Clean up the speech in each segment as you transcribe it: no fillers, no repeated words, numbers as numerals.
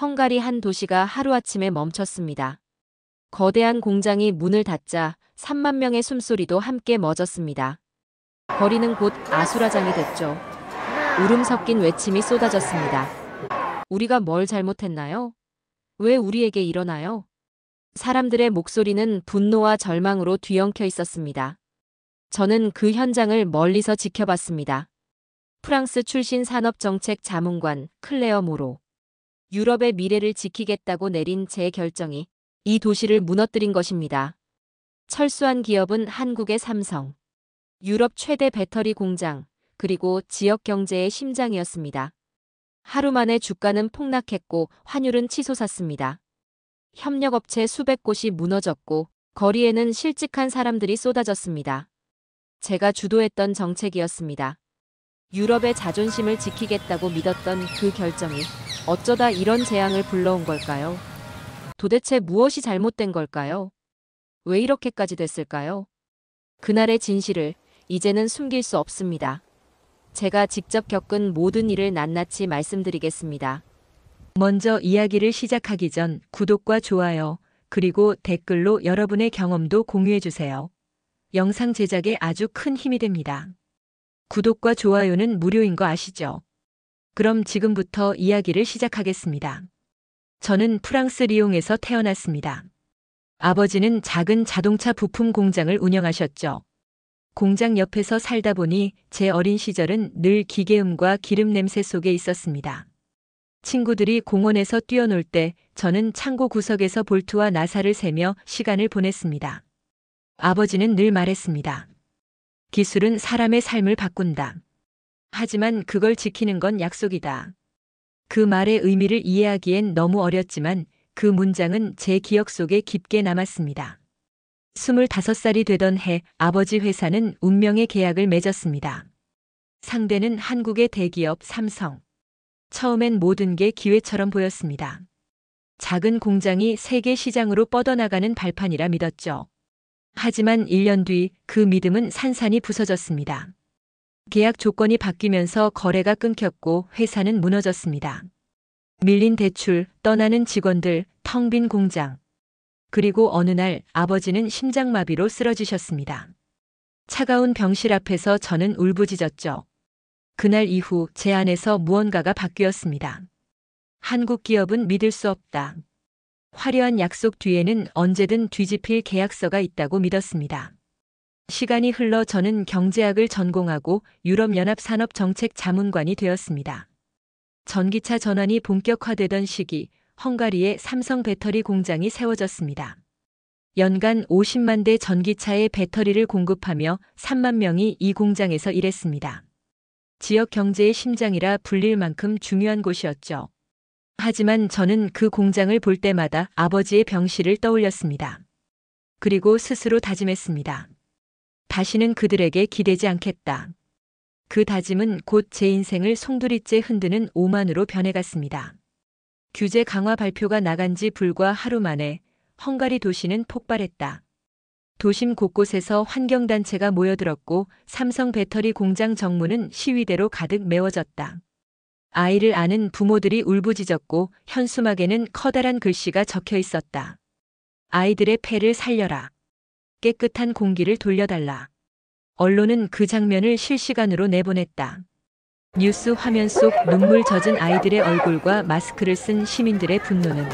헝가리 한 도시가 하루아침에 멈췄습니다. 거대한 공장이 문을 닫자 3만 명의 숨소리도 함께 멎었습니다. 거리는 곧 아수라장이 됐죠. 울음 섞인 외침이 쏟아졌습니다. 우리가 뭘 잘못했나요? 왜 우리에게 일어나요? 사람들의 목소리는 분노와 절망으로 뒤엉켜 있었습니다. 저는 그 현장을 멀리서 지켜봤습니다. 프랑스 출신 산업정책 자문관 클레어 모로. 유럽의 미래를 지키겠다고 내린 제 결정이 이 도시를 무너뜨린 것입니다. 철수한 기업은 한국의 삼성, 유럽 최대 배터리 공장, 그리고 지역 경제의 심장이었습니다. 하루 만에 주가는 폭락했고 환율은 치솟았습니다. 협력업체 수백 곳이 무너졌고 거리에는 실직한 사람들이 쏟아졌습니다. 제가 주도했던 정책이었습니다. 유럽의 자존심을 지키겠다고 믿었던 그 결정이 어쩌다 이런 재앙을 불러온 걸까요? 도대체 무엇이 잘못된 걸까요? 왜 이렇게까지 됐을까요? 그날의 진실을 이제는 숨길 수 없습니다. 제가 직접 겪은 모든 일을 낱낱이 말씀드리겠습니다. 먼저 이야기를 시작하기 전 구독과 좋아요, 그리고 댓글로 여러분의 경험도 공유해주세요. 영상 제작에 아주 큰 힘이 됩니다. 구독과 좋아요는 무료인 거 아시죠? 그럼 지금부터 이야기를 시작하겠습니다. 저는 프랑스 리옹에서 태어났습니다. 아버지는 작은 자동차 부품 공장을 운영하셨죠. 공장 옆에서 살다 보니 제 어린 시절은 늘 기계음과 기름 냄새 속에 있었습니다. 친구들이 공원에서 뛰어놀 때 저는 창고 구석에서 볼트와 나사를 세며 시간을 보냈습니다. 아버지는 늘 말했습니다. 기술은 사람의 삶을 바꾼다. 하지만 그걸 지키는 건 약속이다. 그 말의 의미를 이해하기엔 너무 어렸지만 그 문장은 제 기억 속에 깊게 남았습니다. 25살이 되던 해 아버지 회사는 운명의 계약을 맺었습니다. 상대는 한국의 대기업 삼성. 처음엔 모든 게 기회처럼 보였습니다. 작은 공장이 세계 시장으로 뻗어나가는 발판이라 믿었죠. 하지만 1년 뒤 그 믿음은 산산이 부서졌습니다. 계약 조건이 바뀌면서 거래가 끊겼고 회사는 무너졌습니다. 밀린 대출, 떠나는 직원들, 텅 빈 공장. 그리고 어느 날 아버지는 심장마비로 쓰러지셨습니다. 차가운 병실 앞에서 저는 울부짖었죠. 그날 이후 제 안에서 무언가가 바뀌었습니다. 한국 기업은 믿을 수 없다. 화려한 약속 뒤에는 언제든 뒤집힐 계약서가 있다고 믿었습니다. 시간이 흘러 저는 경제학을 전공하고 유럽연합산업정책자문관이 되었습니다. 전기차 전환이 본격화되던 시기, 헝가리에 삼성 배터리 공장이 세워졌습니다. 연간 50만 대 전기차의 배터리를 공급하며 3만 명이 이 공장에서 일했습니다. 지역 경제의 심장이라 불릴 만큼 중요한 곳이었죠. 하지만 저는 그 공장을 볼 때마다 아버지의 병실을 떠올렸습니다. 그리고 스스로 다짐했습니다. 다시는 그들에게 기대지 않겠다. 그 다짐은 곧 제 인생을 송두리째 흔드는 오만으로 변해갔습니다. 규제 강화 발표가 나간 지 불과 하루 만에 헝가리 도시는 폭발했다. 도심 곳곳에서 환경단체가 모여들었고 삼성 배터리 공장 정문은 시위대로 가득 메워졌다. 아이를 아는 부모들이 울부짖었고 현수막에는 커다란 글씨가 적혀 있었다. 아이들의 폐를 살려라. 깨끗한 공기를 돌려달라. 언론은 그 장면을 실시간으로 내보냈다. 뉴스 화면 속 눈물 젖은 아이들의 얼굴과 마스크를 쓴 시민들의 분노는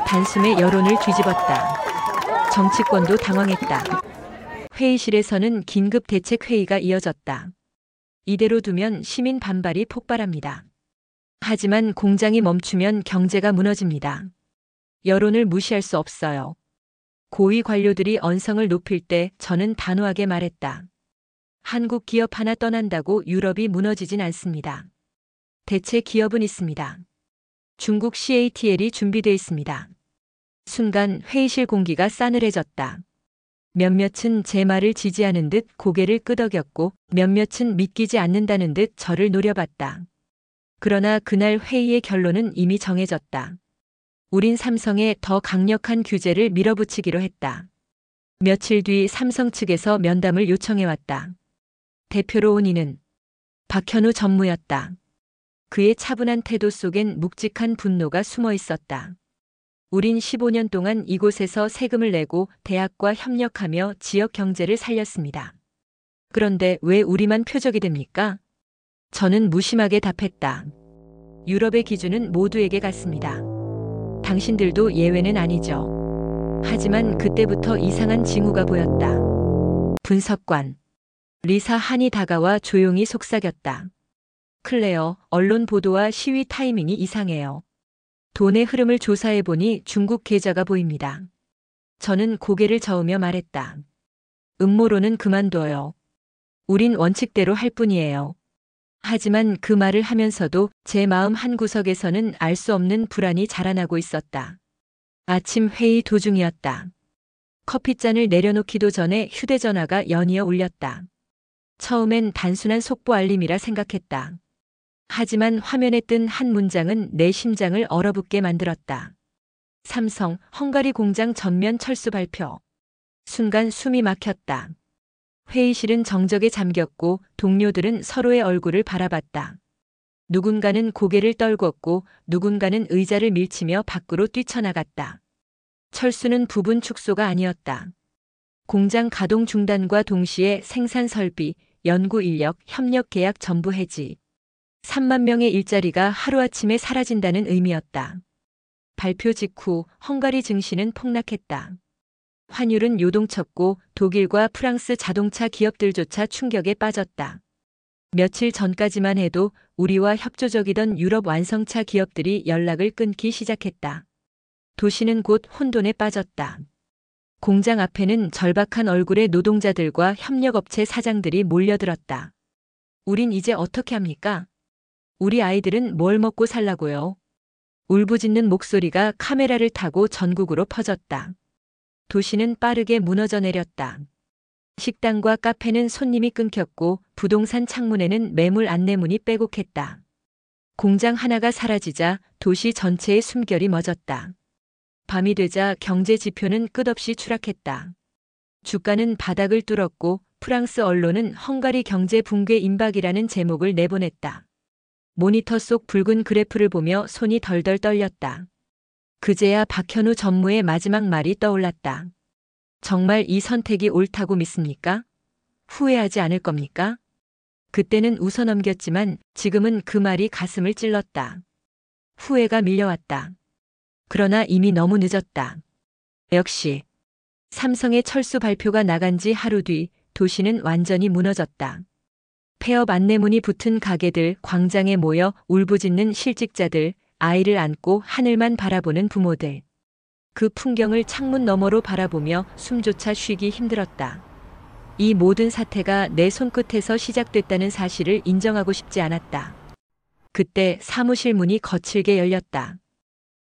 단숨에 여론을 뒤집었다. 정치권도 당황했다. 회의실에서는 긴급 대책 회의가 이어졌다. 이대로 두면 시민 반발이 폭발합니다. 하지만 공장이 멈추면 경제가 무너집니다. 여론을 무시할 수 없어요. 고위 관료들이 언성을 높일 때 저는 단호하게 말했다. 한국 기업 하나 떠난다고 유럽이 무너지진 않습니다. 대체 기업은 있습니다. 중국 CATL이 준비되어 있습니다. 순간 회의실 공기가 싸늘해졌다. 몇몇은 제 말을 지지하는 듯 고개를 끄덕였고 몇몇은 믿기지 않는다는 듯 저를 노려봤다. 그러나 그날 회의의 결론은 이미 정해졌다. 우린 삼성에 더 강력한 규제를 밀어붙이기로 했다. 며칠 뒤 삼성 측에서 면담을 요청해왔다. 대표로 온 이는 박현우 전무였다. 그의 차분한 태도 속엔 묵직한 분노가 숨어 있었다. 우린 15년 동안 이곳에서 세금을 내고 대학과 협력하며 지역 경제를 살렸습니다. 그런데 왜 우리만 표적이 됩니까? 저는 무심하게 답했다. 유럽의 기준은 모두에게 같습니다. 당신들도 예외는 아니죠. 하지만 그때부터 이상한 징후가 보였다. 분석관. 리사 한이 다가와 조용히 속삭였다. 클레어, 언론 보도와 시위 타이밍이 이상해요. 돈의 흐름을 조사해보니 중국 계좌가 보입니다. 저는 고개를 저으며 말했다. 음모론은 그만둬요. 우린 원칙대로 할 뿐이에요. 하지만 그 말을 하면서도 제 마음 한구석에서는 알 수 없는 불안이 자라나고 있었다. 아침 회의 도중이었다. 커피잔을 내려놓기도 전에 휴대전화가 연이어 울렸다. 처음엔 단순한 속보 알림이라 생각했다. 하지만 화면에 뜬 한 문장은 내 심장을 얼어붙게 만들었다. 삼성, 헝가리 공장 전면 철수 발표. 순간 숨이 막혔다. 회의실은 정적에 잠겼고 동료들은 서로의 얼굴을 바라봤다. 누군가는 고개를 떨궜고 누군가는 의자를 밀치며 밖으로 뛰쳐나갔다. 철수는 부분 축소가 아니었다. 공장 가동 중단과 동시에 생산 설비, 연구 인력, 협력 계약 전부 해지. 3만 명의 일자리가 하루아침에 사라진다는 의미였다. 발표 직후 헝가리 증시는 폭락했다. 환율은 요동쳤고 독일과 프랑스 자동차 기업들조차 충격에 빠졌다. 며칠 전까지만 해도 우리와 협조적이던 유럽 완성차 기업들이 연락을 끊기 시작했다. 도시는 곧 혼돈에 빠졌다. 공장 앞에는 절박한 얼굴의 노동자들과 협력업체 사장들이 몰려들었다. 우린 이제 어떻게 합니까? 우리 아이들은 뭘 먹고 살라고요? 울부짖는 목소리가 카메라를 타고 전국으로 퍼졌다. 도시는 빠르게 무너져 내렸다. 식당과 카페는 손님이 끊겼고 부동산 창문에는 매물 안내문이 빼곡했다. 공장 하나가 사라지자 도시 전체의 숨결이 멎었다. 밤이 되자 경제 지표는 끝없이 추락했다. 주가는 바닥을 뚫었고 프랑스 언론은 헝가리 경제 붕괴 임박이라는 제목을 내보냈다. 모니터 속 붉은 그래프를 보며 손이 덜덜 떨렸다. 그제야 박현우 전무의 마지막 말이 떠올랐다. 정말 이 선택이 옳다고 믿습니까? 후회하지 않을 겁니까? 그때는 웃어넘겼지만 지금은 그 말이 가슴을 찔렀다. 후회가 밀려왔다. 그러나 이미 너무 늦었다. 역시 삼성의 철수 발표가 나간 지 하루 뒤 도시는 완전히 무너졌다. 폐업 안내문이 붙은 가게들, 광장에 모여 울부짖는 실직자들, 아이를 안고 하늘만 바라보는 부모들. 그 풍경을 창문 너머로 바라보며 숨조차 쉬기 힘들었다. 이 모든 사태가 내 손끝에서 시작됐다는 사실을 인정하고 싶지 않았다. 그때 사무실 문이 거칠게 열렸다.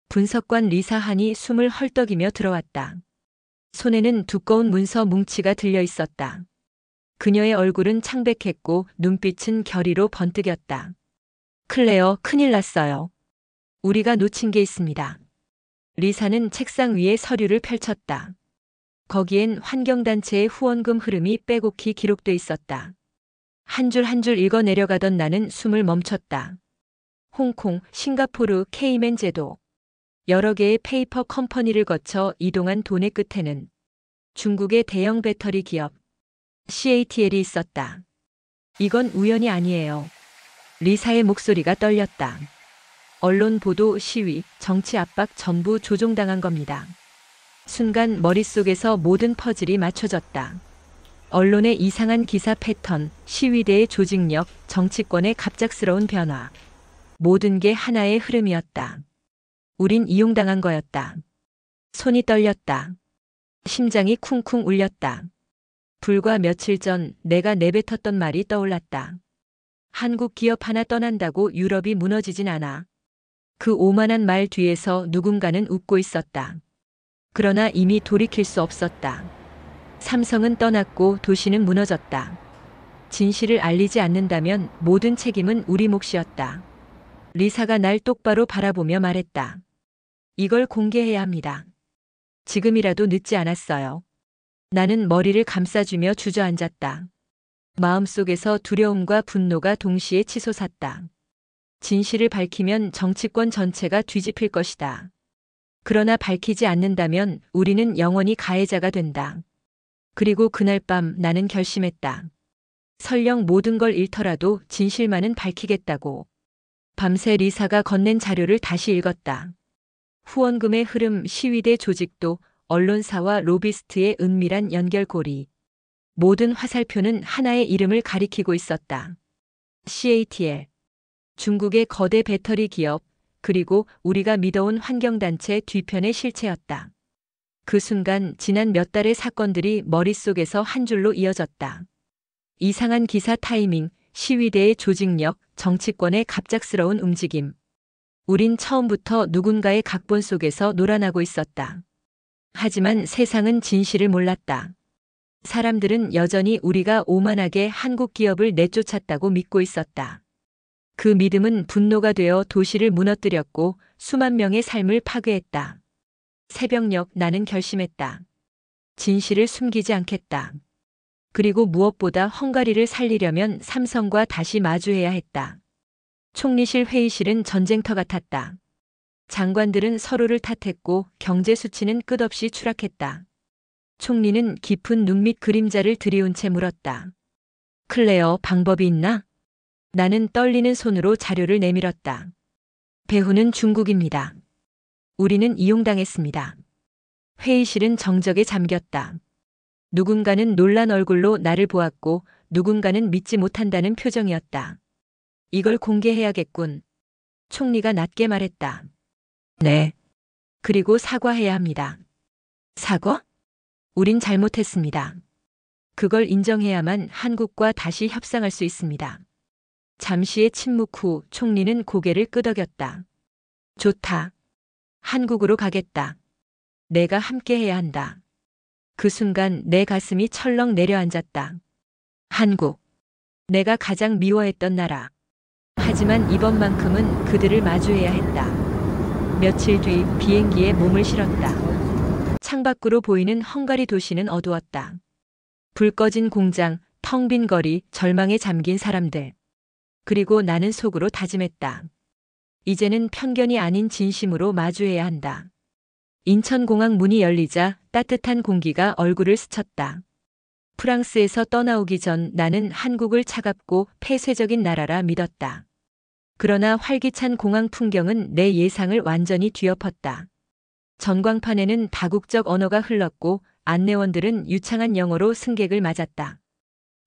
분석관 리사 한이 숨을 헐떡이며 들어왔다. 손에는 두꺼운 문서 뭉치가 들려 있었다. 그녀의 얼굴은 창백했고 눈빛은 결의로 번뜩였다. 클레어, 큰일 났어요. 우리가 놓친 게 있습니다. 리사는 책상 위에 서류를 펼쳤다. 거기엔 환경단체의 후원금 흐름이 빼곡히 기록돼 있었다. 한 줄 한 줄 읽어 내려가던 나는 숨을 멈췄다. 홍콩, 싱가포르, 케이맨 제도. 여러 개의 페이퍼 컴퍼니를 거쳐 이동한 돈의 끝에는 중국의 대형 배터리 기업 CATL이 있었다. 이건 우연이 아니에요. 리사의 목소리가 떨렸다. 언론 보도, 시위, 정치 압박 전부 조종당한 겁니다. 순간 머릿속에서 모든 퍼즐이 맞춰졌다. 언론의 이상한 기사 패턴, 시위대의 조직력, 정치권의 갑작스러운 변화. 모든 게 하나의 흐름이었다. 우린 이용당한 거였다. 손이 떨렸다. 심장이 쿵쿵 울렸다. 불과 며칠 전 내가 내뱉었던 말이 떠올랐다. 한국 기업 하나 떠난다고 유럽이 무너지진 않아. 그 오만한 말 뒤에서 누군가는 웃고 있었다. 그러나 이미 돌이킬 수 없었다. 삼성은 떠났고 도시는 무너졌다. 진실을 알리지 않는다면 모든 책임은 우리 몫이었다. 리사가 날 똑바로 바라보며 말했다. 이걸 공개해야 합니다. 지금이라도 늦지 않았어요. 나는 머리를 감싸주며 주저앉았다. 마음속에서 두려움과 분노가 동시에 치솟았다. 진실을 밝히면 정치권 전체가 뒤집힐 것이다. 그러나 밝히지 않는다면 우리는 영원히 가해자가 된다. 그리고 그날 밤 나는 결심했다. 설령 모든 걸 잃더라도 진실만은 밝히겠다고. 밤새 리사가 건넨 자료를 다시 읽었다. 후원금의 흐름, 시위대 조직도, 언론사와 로비스트의 은밀한 연결고리. 모든 화살표는 하나의 이름을 가리키고 있었다. CATL. 중국의 거대 배터리 기업, 그리고 우리가 믿어온 환경단체 뒤편의 실체였다. 그 순간 지난 몇 달의 사건들이 머릿속에서 한 줄로 이어졌다. 이상한 기사 타이밍, 시위대의 조직력, 정치권의 갑작스러운 움직임. 우린 처음부터 누군가의 각본 속에서 놀아나고 있었다. 하지만 세상은 진실을 몰랐다. 사람들은 여전히 우리가 오만하게 한국 기업을 내쫓았다고 믿고 있었다. 그 믿음은 분노가 되어 도시를 무너뜨렸고 수만 명의 삶을 파괴했다. 새벽녘 나는 결심했다. 진실을 숨기지 않겠다. 그리고 무엇보다 헝가리를 살리려면 삼성과 다시 마주해야 했다. 총리실 회의실은 전쟁터 같았다. 장관들은 서로를 탓했고 경제 수치는 끝없이 추락했다. 총리는 깊은 눈 밑 그림자를 들이운 채 물었다. 클레어, 방법이 있나? 나는 떨리는 손으로 자료를 내밀었다. 배후는 중국입니다. 우리는 이용당했습니다. 회의실은 정적에 잠겼다. 누군가는 놀란 얼굴로 나를 보았고 누군가는 믿지 못한다는 표정이었다. 이걸 공개해야겠군. 총리가 낮게 말했다. 네. 그리고 사과해야 합니다. 사과? 우린 잘못했습니다. 그걸 인정해야만 한국과 다시 협상할 수 있습니다. 잠시의 침묵 후 총리는 고개를 끄덕였다. 좋다. 한국으로 가겠다. 내가 함께해야 한다. 그 순간 내 가슴이 철렁 내려앉았다. 한국. 내가 가장 미워했던 나라. 하지만 이번만큼은 그들을 마주해야 했다. 며칠 뒤 비행기에 몸을 실었다. 창밖으로 보이는 헝가리 도시는 어두웠다. 불 꺼진 공장, 텅 빈 거리, 절망에 잠긴 사람들. 그리고 나는 속으로 다짐했다. 이제는 편견이 아닌 진심으로 마주해야 한다. 인천공항 문이 열리자 따뜻한 공기가 얼굴을 스쳤다. 프랑스에서 떠나오기 전 나는 한국을 차갑고 폐쇄적인 나라라 믿었다. 그러나 활기찬 공항 풍경은 내 예상을 완전히 뒤엎었다. 전광판에는 다국적 언어가 흘렀고 안내원들은 유창한 영어로 승객을 맞았다.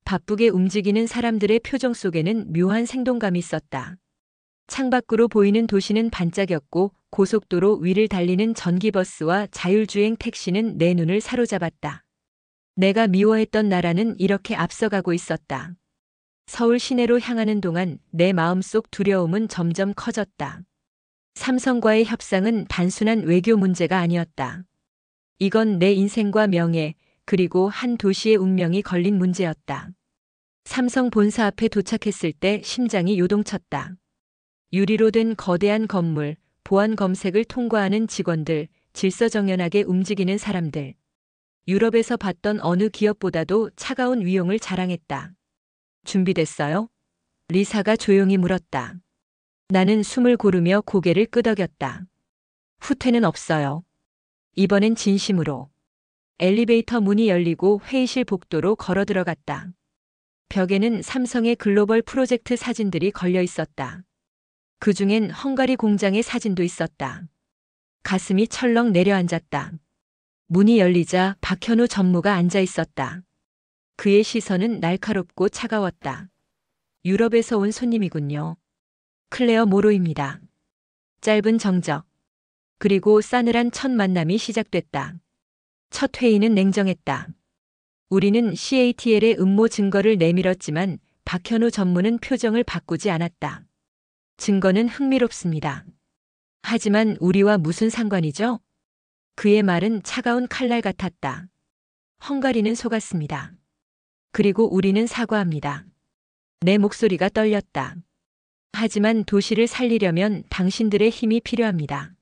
바쁘게 움직이는 사람들의 표정 속에는 묘한 생동감이 있었다. 창밖으로 보이는 도시는 반짝였고 고속도로 위를 달리는 전기버스와 자율주행 택시는 내 눈을 사로잡았다. 내가 미워했던 나라는 이렇게 앞서가고 있었다. 서울 시내로 향하는 동안 내 마음속 두려움은 점점 커졌다. 삼성과의 협상은 단순한 외교 문제가 아니었다. 이건 내 인생과 명예, 그리고 한 도시의 운명이 걸린 문제였다. 삼성 본사 앞에 도착했을 때 심장이 요동쳤다. 유리로 된 거대한 건물, 보안 검색을 통과하는 직원들, 질서정연하게 움직이는 사람들. 유럽에서 봤던 어느 기업보다도 차가운 위용을 자랑했다. 준비됐어요? 리사가 조용히 물었다. 나는 숨을 고르며 고개를 끄덕였다. 후퇴는 없어요. 이번엔 진심으로. 엘리베이터 문이 열리고 회의실 복도로 걸어 들어갔다. 벽에는 삼성의 글로벌 프로젝트 사진들이 걸려 있었다. 그중엔 헝가리 공장의 사진도 있었다. 가슴이 철렁 내려앉았다. 문이 열리자 박현우 전무가 앉아 있었다. 그의 시선은 날카롭고 차가웠다. 유럽에서 온 손님이군요. 클레어 모로입니다. 짧은 정적. 그리고 싸늘한 첫 만남이 시작됐다. 첫 회의는 냉정했다. 우리는 CATL의 음모 증거를 내밀었지만 박현우 전무는 표정을 바꾸지 않았다. 증거는 흥미롭습니다. 하지만 우리와 무슨 상관이죠? 그의 말은 차가운 칼날 같았다. 헝가리는 속았습니다. 그리고 우리는 사과합니다. 내 목소리가 떨렸다. 하지만 도시를 살리려면 당신들의 힘이 필요합니다.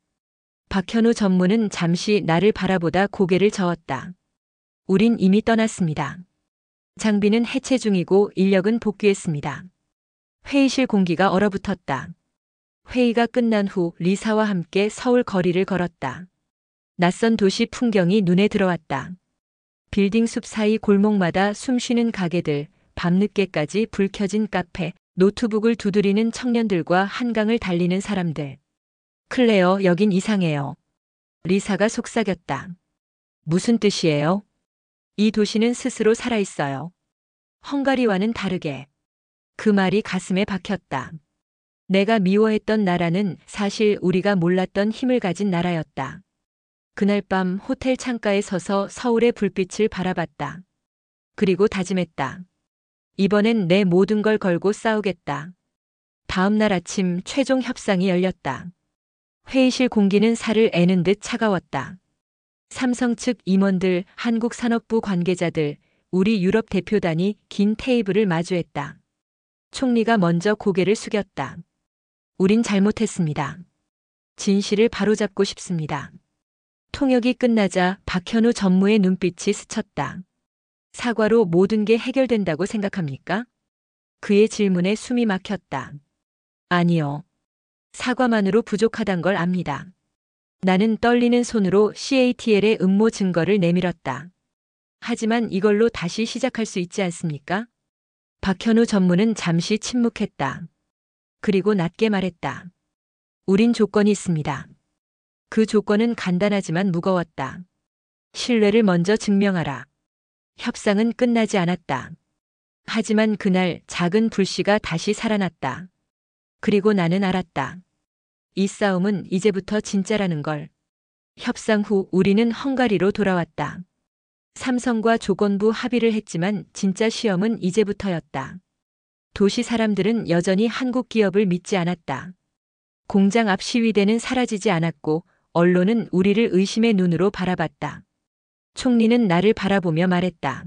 박현우 전무는 잠시 나를 바라보다 고개를 저었다. 우린 이미 떠났습니다. 장비는 해체 중이고 인력은 복귀했습니다. 회의실 공기가 얼어붙었다. 회의가 끝난 후 리사와 함께 서울 거리를 걸었다. 낯선 도시 풍경이 눈에 들어왔다. 빌딩 숲 사이 골목마다 숨쉬는 가게들, 밤늦게까지 불 켜진 카페, 노트북을 두드리는 청년들과 한강을 달리는 사람들. 클레어, 여긴 이상해요. 리사가 속삭였다. 무슨 뜻이에요? 이 도시는 스스로 살아있어요. 헝가리와는 다르게. 그 말이 가슴에 박혔다. 내가 미워했던 나라는 사실 우리가 몰랐던 힘을 가진 나라였다. 그날 밤 호텔 창가에 서서 서울의 불빛을 바라봤다. 그리고 다짐했다. 이번엔 내 모든 걸 걸고 싸우겠다. 다음 날 아침 최종 협상이 열렸다. 회의실 공기는 살을 애는 듯 차가웠다. 삼성 측 임원들, 한국산업부 관계자들, 우리 유럽 대표단이 긴 테이블을 마주했다. 총리가 먼저 고개를 숙였다. 우린 잘못했습니다. 진실을 바로잡고 싶습니다. 통역이 끝나자 박현우 전무의 눈빛이 스쳤다. 사과로 모든 게 해결된다고 생각합니까? 그의 질문에 숨이 막혔다. 아니요. 사과만으로 부족하단 걸 압니다. 나는 떨리는 손으로 CATL의 음모 증거를 내밀었다. 하지만 이걸로 다시 시작할 수 있지 않습니까? 박현우 전무는 잠시 침묵했다. 그리고 낮게 말했다. 우린 조건이 있습니다. 그 조건은 간단하지만 무거웠다. 신뢰를 먼저 증명하라. 협상은 끝나지 않았다. 하지만 그날 작은 불씨가 다시 살아났다. 그리고 나는 알았다. 이 싸움은 이제부터 진짜라는 걸. 협상 후 우리는 헝가리로 돌아왔다. 삼성과 조건부 합의를 했지만 진짜 시험은 이제부터였다. 도시 사람들은 여전히 한국 기업을 믿지 않았다. 공장 앞 시위대는 사라지지 않았고 언론은 우리를 의심의 눈으로 바라봤다. 총리는 나를 바라보며 말했다.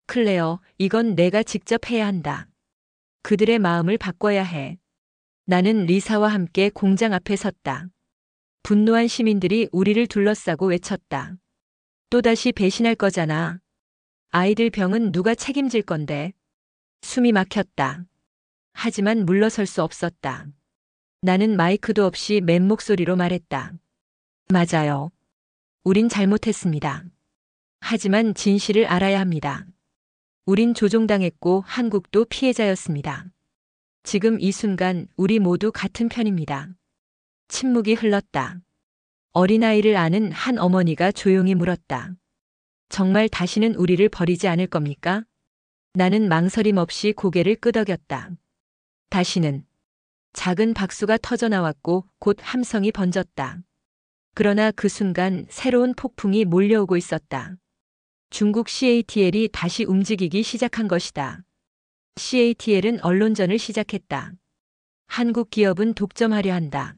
클레어, 이건 내가 직접 해야 한다. 그들의 마음을 바꿔야 해. 나는 리사와 함께 공장 앞에 섰다. 분노한 시민들이 우리를 둘러싸고 외쳤다. 또다시 배신할 거잖아. 아이들 병은 누가 책임질 건데. 숨이 막혔다. 하지만 물러설 수 없었다. 나는 마이크도 없이 맨 목소리로 말했다. 맞아요. 우린 잘못했습니다. 하지만 진실을 알아야 합니다. 우린 조종당했고 한국도 피해자였습니다. 지금 이 순간 우리 모두 같은 편입니다. 침묵이 흘렀다. 어린아이를 아는 한 어머니가 조용히 물었다. 정말 다시는 우리를 버리지 않을 겁니까? 나는 망설임 없이 고개를 끄덕였다. 다시는. 작은 박수가 터져나왔고 곧 함성이 번졌다. 그러나 그 순간 새로운 폭풍이 몰려오고 있었다. 중국 CATL이 다시 움직이기 시작한 것이다. CATL은 언론전을 시작했다. 한국 기업은 독점하려 한다.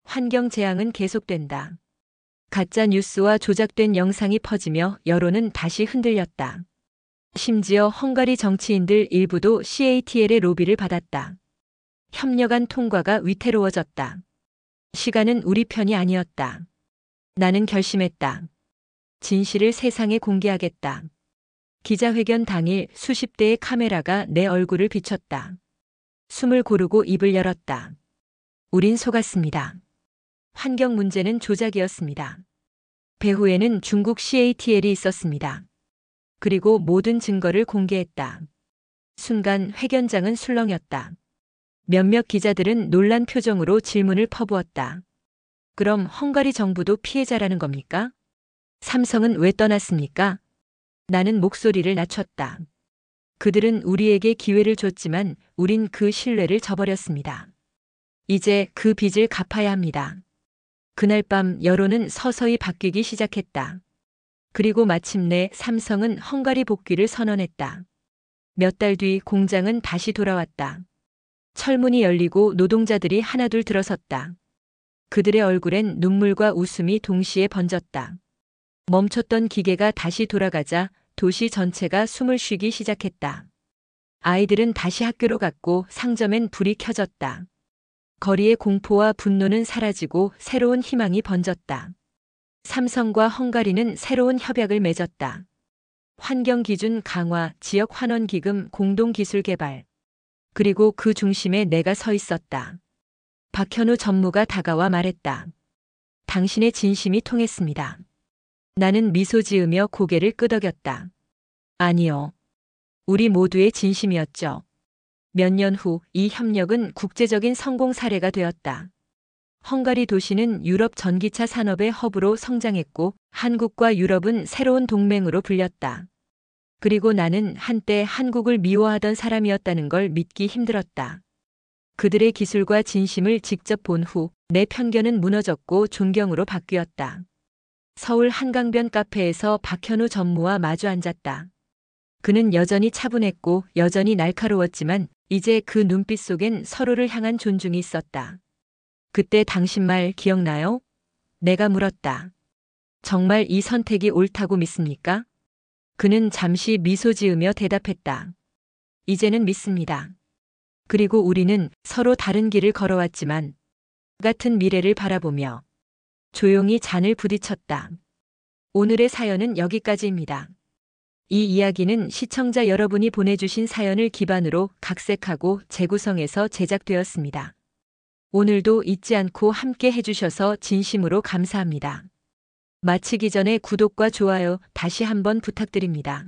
환경 재앙은 계속된다. 가짜 뉴스와 조작된 영상이 퍼지며 여론은 다시 흔들렸다. 심지어 헝가리 정치인들 일부도 CATL의 로비를 받았다. 협력안 통과가 위태로워졌다. 시간은 우리 편이 아니었다. 나는 결심했다. 진실을 세상에 공개하겠다. 기자회견 당일 수십 대의 카메라가 내 얼굴을 비췄다. 숨을 고르고 입을 열었다. 우린 속았습니다. 환경 문제는 조작이었습니다. 배후에는 중국 CATL이 있었습니다. 그리고 모든 증거를 공개했다. 순간 회견장은 술렁였다. 몇몇 기자들은 놀란 표정으로 질문을 퍼부었다. 그럼 헝가리 정부도 피해자라는 겁니까? 삼성은 왜 떠났습니까? 나는 목소리를 낮췄다. 그들은 우리에게 기회를 줬지만 우린 그 신뢰를 저버렸습니다. 이제 그 빚을 갚아야 합니다. 그날 밤 여론은 서서히 바뀌기 시작했다. 그리고 마침내 삼성은 헝가리 복귀를 선언했다. 몇 달 뒤 공장은 다시 돌아왔다. 철문이 열리고 노동자들이 하나둘 들어섰다. 그들의 얼굴엔 눈물과 웃음이 동시에 번졌다. 멈췄던 기계가 다시 돌아가자 도시 전체가 숨을 쉬기 시작했다. 아이들은 다시 학교로 갔고 상점엔 불이 켜졌다. 거리의 공포와 분노는 사라지고 새로운 희망이 번졌다. 삼성과 헝가리는 새로운 협약을 맺었다. 환경기준 강화, 지역 환원 기금, 공동 기술 개발. 그리고 그 중심에 내가 서 있었다. 박현우 전무가 다가와 말했다. 당신의 진심이 통했습니다. 나는 미소 지으며 고개를 끄덕였다. 아니요. 우리 모두의 진심이었죠. 몇 년 후 이 협력은 국제적인 성공 사례가 되었다. 헝가리 도시는 유럽 전기차 산업의 허브로 성장했고 한국과 유럽은 새로운 동맹으로 불렸다. 그리고 나는 한때 한국을 미워하던 사람이었다는 걸 믿기 힘들었다. 그들의 기술과 진심을 직접 본 후 내 편견은 무너졌고 존경으로 바뀌었다. 서울 한강변 카페에서 박현우 전무와 마주 앉았다. 그는 여전히 차분했고 여전히 날카로웠지만 이제 그 눈빛 속엔 서로를 향한 존중이 있었다. 그때 당신 말 기억나요? 내가 물었다. 정말 이 선택이 옳다고 믿습니까? 그는 잠시 미소 지으며 대답했다. 이제는 믿습니다. 그리고 우리는 서로 다른 길을 걸어왔지만 같은 미래를 바라보며 조용히 잔을 부딪혔다. 오늘의 사연은 여기까지입니다. 이 이야기는 시청자 여러분이 보내주신 사연을 기반으로 각색하고 재구성해서 제작되었습니다. 오늘도 잊지 않고 함께 해주셔서 진심으로 감사합니다. 마치기 전에 구독과 좋아요 다시 한번 부탁드립니다.